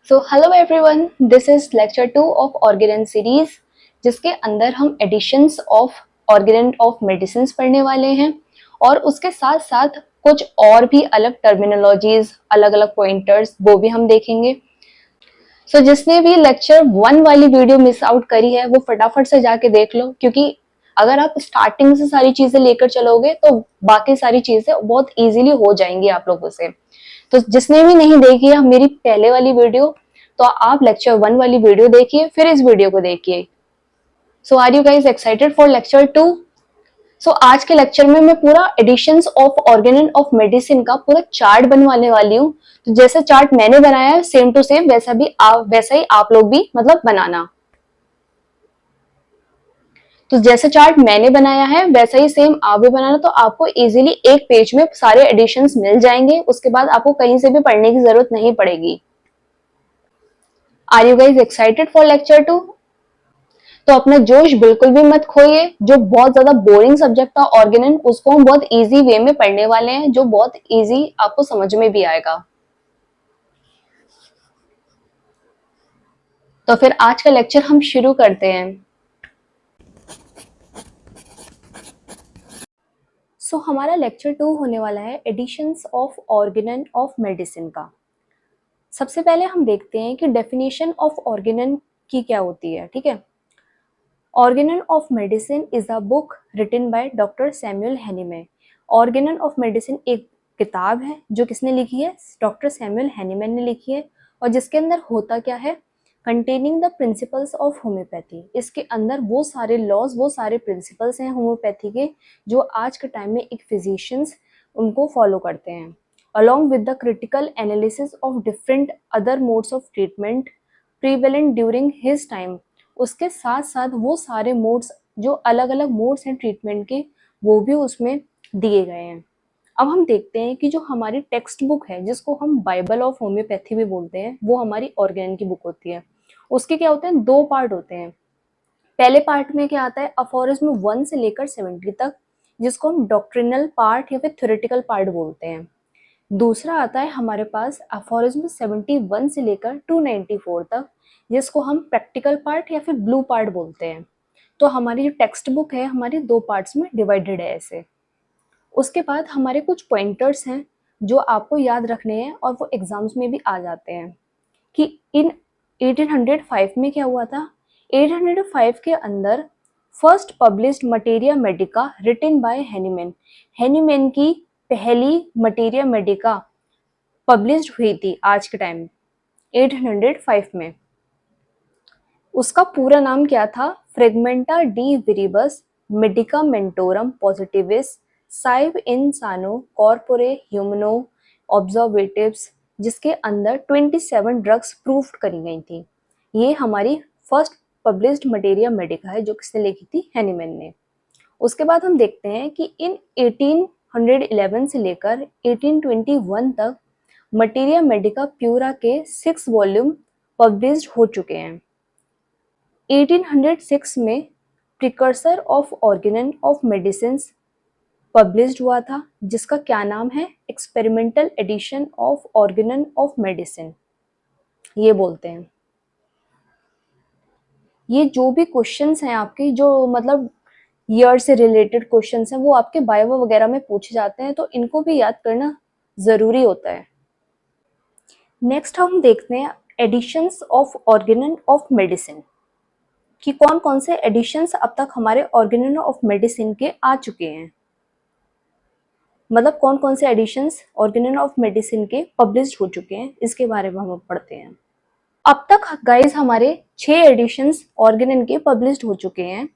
So hello everyone, this is lecture 2 of Organon series, जिसके अंदर हम editions of Organon of Medicine पढ़ने वाले हैं और उसके साथ साथ कुछ और भी अलग टर्मिनोलॉजीज, अलग अलग पॉइंटर्स वो भी हम देखेंगे। सो जिसने भी लेक्चर 1 वाली वीडियो मिस आउट करी है वो फटाफट से जाके देख लो, क्योंकि अगर आप स्टार्टिंग से सारी चीजें लेकर चलोगे तो बाकी सारी चीजें बहुत इजीली हो जाएंगी आप लोगों से। तो जिसने भी नहीं देखी है मेरी पहले वाली वीडियो, तो आप लेक्चर 1 वाली वीडियो देखिए, फिर इस वीडियो को देखिए। So are you guys excited for lecture 2? So आज के लेक्चर में मैं पूरा editions of Organon of medicine का पूरा चार्ट बनवाने वाली हूँ। तो जैसे चार्ट मैंने बनाया है सेम टू सेम वैसा ही आप लोग भी मतलब बनाना। तो जैसे चार्ट मैंने बनाया है वैसा ही सेम आप भी बनाना, तो आपको इजीली एक पेज में सारे एडिशंस मिल जाएंगे। उसके बाद आपको कहीं से भी पढ़ने की जरूरत नहीं पड़ेगी। Are you guys excited for lecture 2? तो अपना जोश बिल्कुल भी मत खोइए। जो बहुत ज्यादा बोरिंग सब्जेक्ट था ऑर्गेनन, उसको हम बहुत इजी वे में पढ़ने वाले हैं, जो बहुत इजी आपको समझ में भी आएगा। तो फिर आज का लेक्चर हम शुरू करते हैं। सो हमारा लेक्चर 2 होने वाला है editions of Organon of medicine का। सबसे पहले हम देखते हैं कि डेफिनेशन ऑफ ऑर्गेनन की क्या होती है। ठीक है, Organon of Medicine is a book written by doctor Samuel Hahnemann. Organon of Medicine एक किताब है जो किसने लिखी है? डॉक्टर सैमुअल हैनीमैन ने लिखी है। और जिसके अंदर होता क्या है? Containing the principles of homeopathy. इसके अंदर वो सारे लॉज, वो सारे प्रिंसिपल्स हैं होम्योपैथी के, जो आज के टाइम में एक फिजिशियंस उनको फॉलो करते हैं, along with the critical analysis of different other modes of treatment prevalent during his time। उसके साथ साथ वो सारे मोड्स, जो अलग अलग मोड्स हैं ट्रीटमेंट के, वो भी उसमें दिए गए हैं। अब हम देखते हैं कि जो हमारी टेक्स्ट बुक है, जिसको हम बाइबल ऑफ होम्योपैथी भी बोलते हैं, वो हमारी ऑर्गेनन की बुक होती है। उसके क्या होते हैं? 2 पार्ट होते हैं। पहले पार्ट में क्या आता है? अफोरिज्म 1 से लेकर 70 तक, जिसको हम डॉक्ट्रिनल पार्ट या फिर थ्योरेटिकल पार्ट बोलते हैं। दूसरा आता है हमारे पास अफोरिज्म 71 से लेकर 294 तक, जिसको हम प्रैक्टिकल पार्ट या फिर ब्लू पार्ट बोलते हैं। तो हमारी जो टेक्स्ट बुक है हमारी 2 पार्ट्स में डिवाइडेड है ऐसे। उसके बाद हमारे कुछ पॉइंटर्स हैं जो आपको याद रखने हैं और वो एग्जाम्स में भी आ जाते हैं कि इन 1805 में क्या हुआ था। 1805 के अंदर first published materia medica written by Hahnemann. Hahnemann की पहली मटेरिया मेडिका पब्लिश्ड हुई थी आज के टाइम 805 में। उसका पूरा नाम क्या था? फ्रेगमेंटा डी विरिबस मेडिकामेंटोरम पॉजिटिविस साइव इन सानो कॉर्पोरे ह्यूमनो ऑब्जर्वेटिव्स, जिसके अंदर 27 ड्रग्स प्रूव्ड करी गई थी। ये हमारी फर्स्ट पब्लिश्ड मटेरिया मेडिका है जो किसने लिखी थी? हैनीमैन ने। उसके बाद हम देखते हैं कि इन 1811 से लेकर 1821 तक मटेरिया मेडिका प्यूरा के 6 वॉल्यूम पब्लिश्ड हो चुके हैं। 1806 में precursor of Organon of Medicine published हुआ था, जिसका क्या नाम है? Experimental edition of Organon of Medicine, ये बोलते हैं। ये जो भी क्वेश्चंस हैं आपके, जो मतलब ईयर से रिलेटेड क्वेश्चंस हैं, वो आपके बायो वगैरह में पूछे जाते हैं, तो इनको भी याद करना जरूरी होता है। नेक्स्ट हम देखते हैं editions of Organon of Medicine कि कौन कौन से एडिशंस अब तक हमारे ऑर्गेनन ऑफ मेडिसिन के आ चुके हैं। मतलब कौन कौन से एडिशंस ऑर्गेनन ऑफ मेडिसिन के पब्लिश्ड हो चुके हैं, इसके बारे में हम पढ़ते हैं। अब तक गाइस हमारे 6 एडिशंस ऑर्गेनन के पब्लिश्ड हो चुके हैं।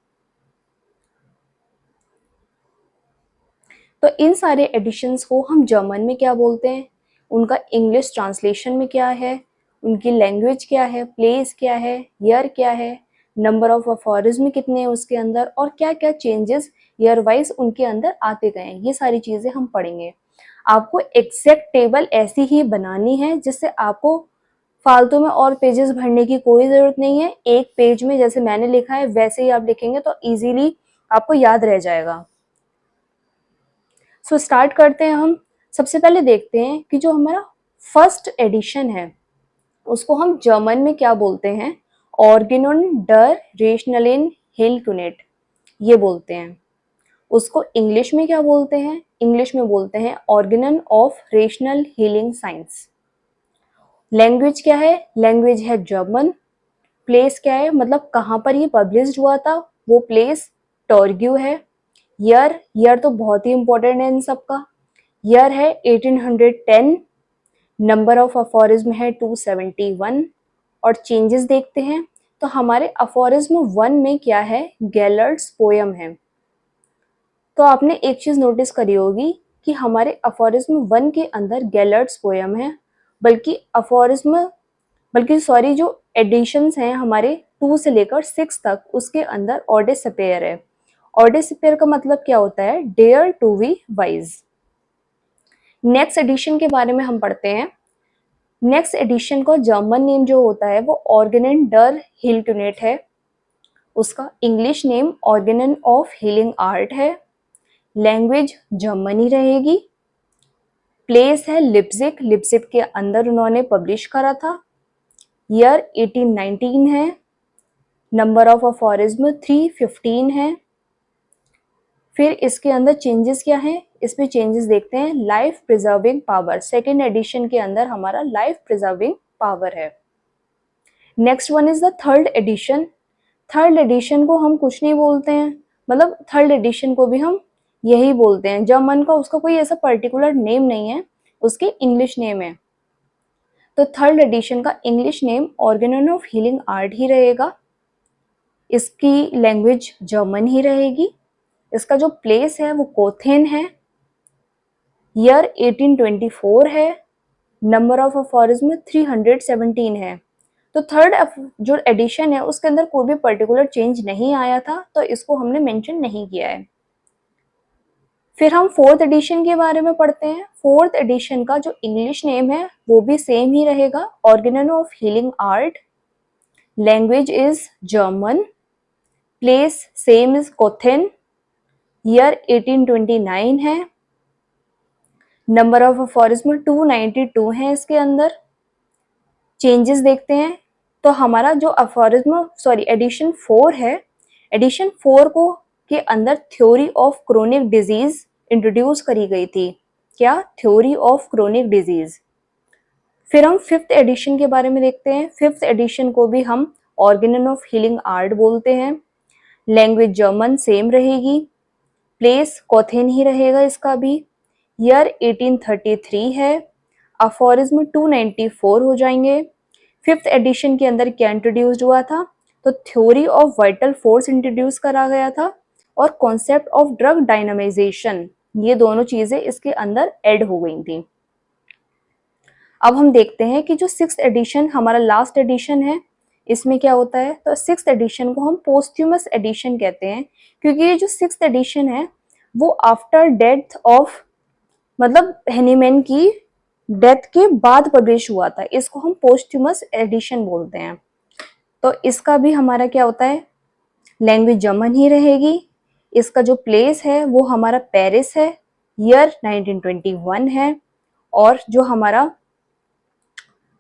तो इन सारे एडिशंस को हम जर्मन में क्या बोलते हैं, उनका इंग्लिश ट्रांसलेशन में क्या है, उनकी लैंग्वेज क्या है, प्लेस क्या है, ईयर क्या है, नंबर ऑफ अफोरिज्म कितने हैं उसके अंदर, और क्या क्या चेंजेस ईयर वाइज उनके अंदर आते गए हैं, ये सारी चीजें हम पढ़ेंगे। आपको एग्जैक्ट टेबल ऐसी ही बनानी है जिससे आपको फालतू में और पेजेस भरने की कोई जरूरत नहीं है। एक पेज में जैसे मैंने लिखा है वैसे ही आप लिखेंगे तो इजीली आपको याद रह जाएगा। सो स्टार्ट करते हैं हम। सबसे पहले देखते हैं कि जो हमारा फर्स्ट एडिशन है उसको हम जर्मन में क्या बोलते हैं, ऑर्गेनोन डर रेशनलिन हिलकुनेट, ये बोलते हैं। उसको इंग्लिश में क्या बोलते हैं, इंग्लिश में बोलते हैं Organon of rational healing science. Language क्या है, लैंग्वेज है जर्मन। प्लेस क्या है, मतलब कहाँ पर ये पब्लिश्ड हुआ था, वो प्लेस टॉर्ग्यू है। ईयर, ईयर तो बहुत ही इंपॉर्टेंट है इन सबका। ईयर है 1810। नंबर ऑफ अफोरिज्म है 271। और चेंजेस देखते हैं तो हमारे अफोरिज्म 1 में क्या है, गैलर्ड्स पोयम है। तो आपने एक चीज नोटिस करी होगी कि हमारे अफोरिज्म 1 के अंदर गैलर्ड्स पोयम है, बल्कि सॉरी जो एडिशंस हैं हमारे 2 से लेकर 6 तक, उसके अंदर ऑडेसिपेयर है। ऑडेसिपेयर का मतलब क्या होता है, dare to be wise. Next edition के बारे में हम पढ़ते हैं। नेक्स्ट एडिशन का जर्मन नेम जो होता है वो ऑर्गेनन डर हिलटुनेट है। उसका English name Organon of healing art है। लैंग्वेज जर्मनी रहेगी। प्लेस है लिप्जिक, लिप्जिक के अंदर उन्होंने पब्लिश करा था। ईयर 1819 है। नंबर ऑफ अफोरिज्म 315 है। फिर इसके अंदर चेंजेस क्या हैं, इसमें चेंजेस देखते हैं। Life preserving power, second edition के अंदर हमारा लाइफ प्रिजर्विंग पावर है। Next one is the third edition. Third edition को हम कुछ नहीं बोलते हैं, मतलब थर्ड एडिशन को भी हम यही बोलते हैं। जर्मन का उसका कोई ऐसा पर्टिकुलर नेम नहीं है, उसके इंग्लिश नेम है। तो थर्ड एडिशन का English name Organon of healing art ही रहेगा। इसकी लैंग्वेज जर्मन ही रहेगी। इसका जो प्लेस है वो कोथेन है। ईयर 1824 है। नंबर ऑफ अफोरिज्म 317 है। तो थर्ड जो एडिशन है उसके अंदर कोई भी पर्टिकुलर चेंज नहीं आया था, तो इसको हमने मेंशन नहीं किया है। फिर हम फोर्थ एडिशन के बारे में पढ़ते हैं। फोर्थ एडिशन का जो इंग्लिश नेम है वो भी सेम ही रहेगा, Organon of healing art. Language is German. Place same is Köthen. Year 1829 है। नंबर ऑफ अफोरिज्म 292 है इसके अंदर। चेंजेस देखते हैं तो हमारा जो एडिशन 4 है, एडिशन 4 को के अंदर theory of chronic disease introduce करी गई थी। क्या, थ्योरी ऑफ क्रोनिक डिजीज। फिर हम फिफ्थ एडिशन के बारे में देखते हैं। फिफ्थ एडिशन को भी हम ऑर्गेनन ऑफ हीलिंग आर्ट बोलते हैं। लैंग्वेज जर्मन सेम रहेगी। प्लेस कोथेन ही रहेगा इसका भी। ईयर 1833 है। अफोरिज्म 294 हो जाएंगे। फिफ्थ एडिशन के अंदर क्या इंट्रोड्यूस्ड हुआ था, तो theory of vital force introduce करा गया था और कॉन्सेप्ट ऑफ ड्रग डायनामाइजेशन, ये दोनों चीजें इसके अंदर ऐड हो गई थी। अब हम देखते हैं कि जो सिक्स्थ एडिशन हमारा लास्ट एडिशन है, इसमें क्या होता है। तो सिक्स्थ एडिशन को हम पोस्ट्यूमस एडिशन कहते हैं, क्योंकि ये जो सिक्स्थ एडिशन है वो आफ्टर डेथ ऑफ, मतलब हेनीमैन की डेथ के बाद पब्लिश हुआ था। इसको हम पोस्ट्यूमस एडिशन बोलते हैं। तो इसका भी हमारा क्या होता है, लैंग्वेज जर्मन ही रहेगी। इसका जो प्लेस है वो हमारा पेरिस है। ईयर 1921 है। और जो हमारा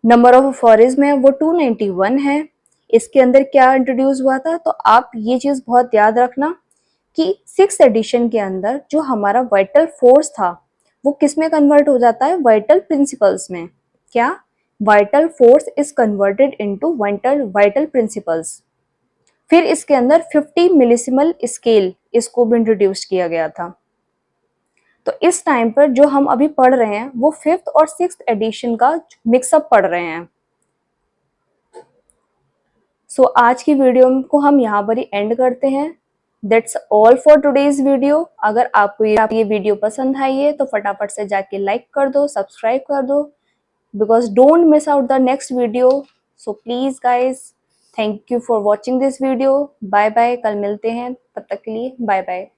नंबर ऑफ अफोरिज्म है वो 291 है। इसके अंदर क्या इंट्रोड्यूस हुआ था, तो आप ये चीज बहुत याद रखना कि सिक्स एडिशन के अंदर जो हमारा वाइटल फोर्स था वो किस में कन्वर्ट हो जाता है, वाइटल प्रिंसिपल्स में। क्या, vital force is converted into vital principles. फिर इसके अंदर 50 मिलीसिमल स्केल, इसको भी इंट्रोड्यूस किया गया था। तो इस टाइम पर जो हम अभी पढ़ रहे हैं वो फिफ्थ और सिक्स्थ एडिशन का मिक्सअप पढ़ रहे हैं। सो आज की वीडियो को हम यहाँ पर ही एंड करते हैं। That's all for today's video. अगर आपको ये वीडियो पसंद आई है तो फटाफट से जाके लाइक कर दो, सब्सक्राइब कर दो, because don't miss out the next video. So please guys, thank you for watching this video. Bye bye, कल मिलते हैं, तब तक के लिए बाय बाय।